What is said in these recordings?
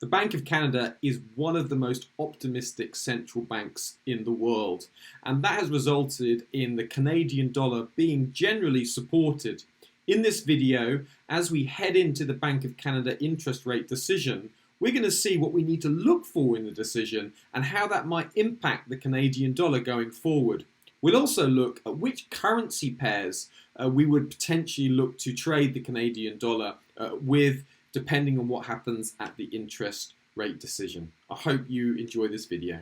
The Bank of Canada is one of the most optimistic central banks in the world, and that has resulted in the Canadian dollar being generally supported. In this video, as we head into the Bank of Canada interest rate decision, we're going to see what we need to look for in the decision and how that might impact the Canadian dollar going forward. We'll also look at which currency pairs we would potentially look to trade the Canadian dollar with, depending on what happens at the interest rate decision. I hope you enjoy this video.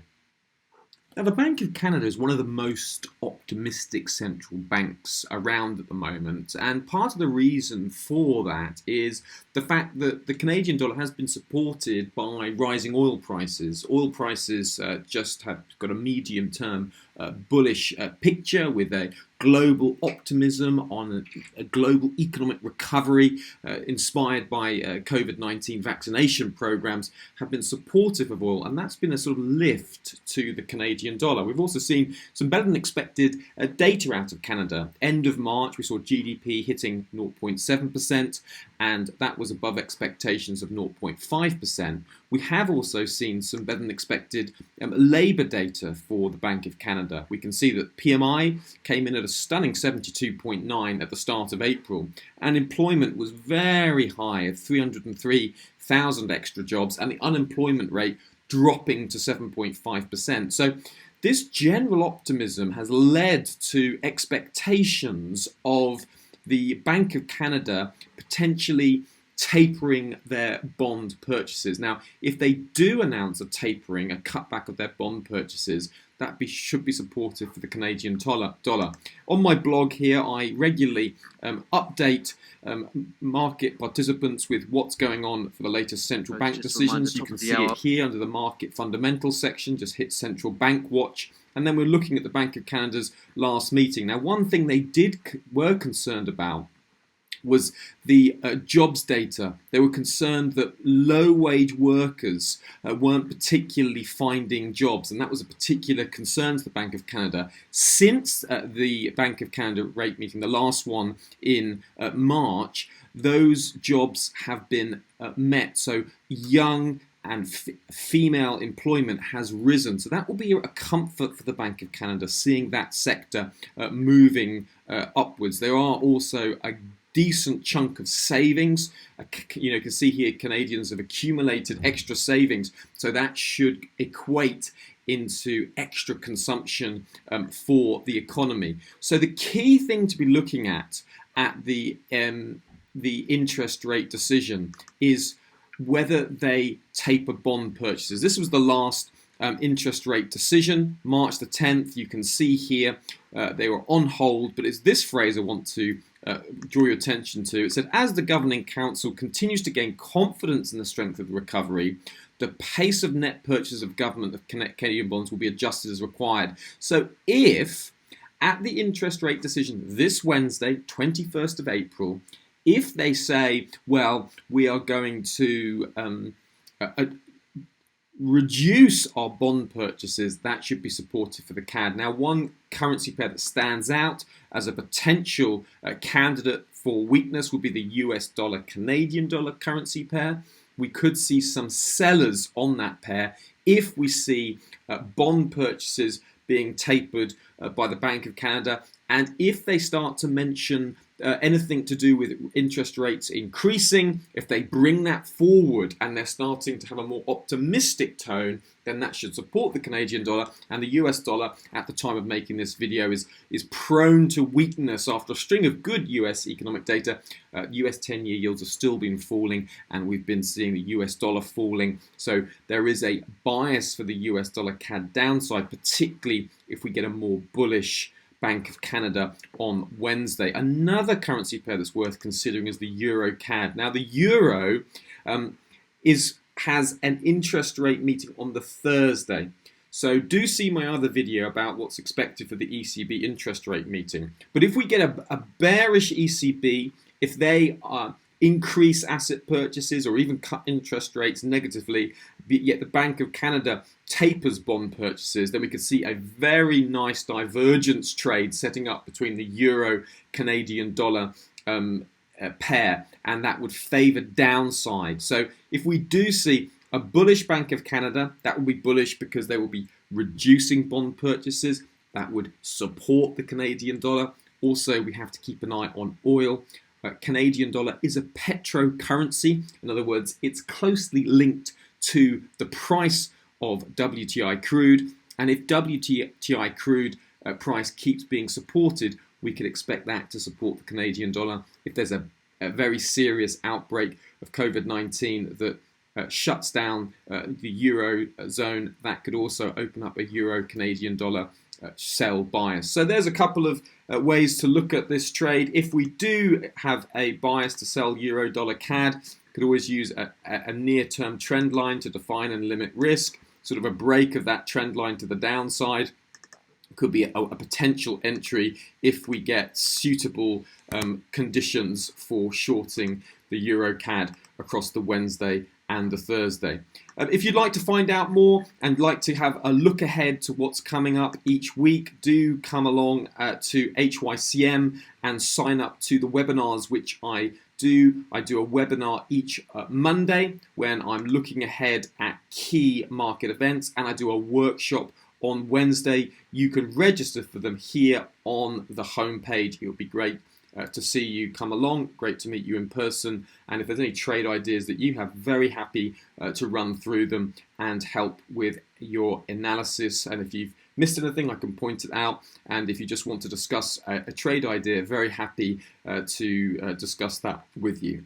Now, the Bank of Canada is one of the most optimistic central banks around at the moment, and part of the reason for that is the fact that the Canadian dollar has been supported by rising oil prices. Oil prices just have got a medium-term bullish picture with a global optimism on a global economic recovery inspired by COVID-19 vaccination programs have been supportive of oil, and that's been a sort of lift to the Canadian dollar. We've also seen some better than expected data out of Canada. End of March, we saw GDP hitting 0.7%, and that was above expectations of 0.5%. We have also seen some better than expected labour data for the Bank of Canada. We can see that PMI came in at a stunning 72.9 at the start of April, and employment was very high at 303,000 extra jobs, and the unemployment rate dropping to 7.5%. So this general optimism has led to expectations of the Bank of Canada potentially tapering their bond purchases. Now, if they do announce a tapering, a cutback of their bond purchases, that should be supportive for the Canadian dollar. On my blog here, I regularly update market participants with what's going on for the latest central bank decisions. You can see it here under the market fundamentals section. Just hit Central Bank Watch. And then we're looking at the Bank of Canada's last meeting. Now, one thing they were concerned about was the jobs data. They were concerned that low-wage workers weren't particularly finding jobs, and that was a particular concern to the Bank of Canada. Since the Bank of Canada rate meeting, the last one in March, those jobs have been met. So young and female employment has risen. So that will be a comfort for the Bank of Canada, seeing that sector moving upwards. There are also a decent chunk of savings. You can see here Canadians have accumulated extra savings, so that should equate into extra consumption for the economy. So the key thing to be looking at the interest rate decision is whether they taper bond purchases. This was the last interest rate decision, March the 10th. You can see here they were on hold, but it's this phrase I want to draw your attention to. It said, as the Governing Council continues to gain confidence in the strength of the recovery, the pace of net purchases of government of Canadian bonds will be adjusted as required. So if at the interest rate decision this Wednesday, 21st of April, if they say, well, we are going to reduce our bond purchases, that should be supportive for the CAD. Now, one currency pair that stands out as a potential candidate for weakness would be the US dollar Canadian dollar currency pair. We could see some sellers on that pair if we see bond purchases being tapered by the Bank of Canada, and if they start to mention anything to do with interest rates increasing, if they bring that forward and they're starting to have a more optimistic tone, then that should support the Canadian dollar. And the US dollar at the time of making this video is prone to weakness after a string of good US economic data. US 10-year yields have still been falling, and we've been seeing the US dollar falling. So there is a bias for the US dollar CAD downside, particularly if we get a more bullish Bank of Canada on Wednesday. Another currency pair that's worth considering is the Euro CAD. Now, the Euro has an interest rate meeting on the Thursday. So do see my other video about what's expected for the ECB interest rate meeting. But if we get a bearish ECB, if they increase asset purchases or even cut interest rates negatively, yet the Bank of Canada tapers bond purchases, then we could see a very nice divergence trade setting up between the euro Canadian dollar pair, and that would favour downside. So if we do see A bullish Bank of Canada, that will be bullish because they will be reducing bond purchases. That would support the Canadian dollar. Also, we have to keep an eye on oil. Canadian dollar is a petrocurrency. In other words, it's closely linked to the price of WTI crude. And if WTI crude price keeps being supported, we could expect that to support the Canadian dollar. If there's a very serious outbreak of COVID-19 that shuts down the Eurozone, that could also open up a Euro-Canadian dollar sell bias. So there's a couple of ways to look at this trade. If we do have a bias to sell Euro dollar CAD, could always use a near-term trend line to define and limit risk. Sort of a break of that trend line to the downside could be a potential entry if we get suitable conditions for shorting the Euro CAD across the Wednesday and the Thursday. If you'd like to find out more and like to have a look ahead to what's coming up each week, do come along to HYCM and sign up to the webinars which I do. I do a webinar each Monday when I'm looking ahead at key market events, and I do a workshop on Wednesday. You can register for them here on the homepage. It would be great to see you come along. Great to meet you in person. And if there's any trade ideas that you have, very happy to run through them and help with your analysis. And if you've missed anything, I can point it out. And if you just want to discuss a trade idea, very happy to discuss that with you.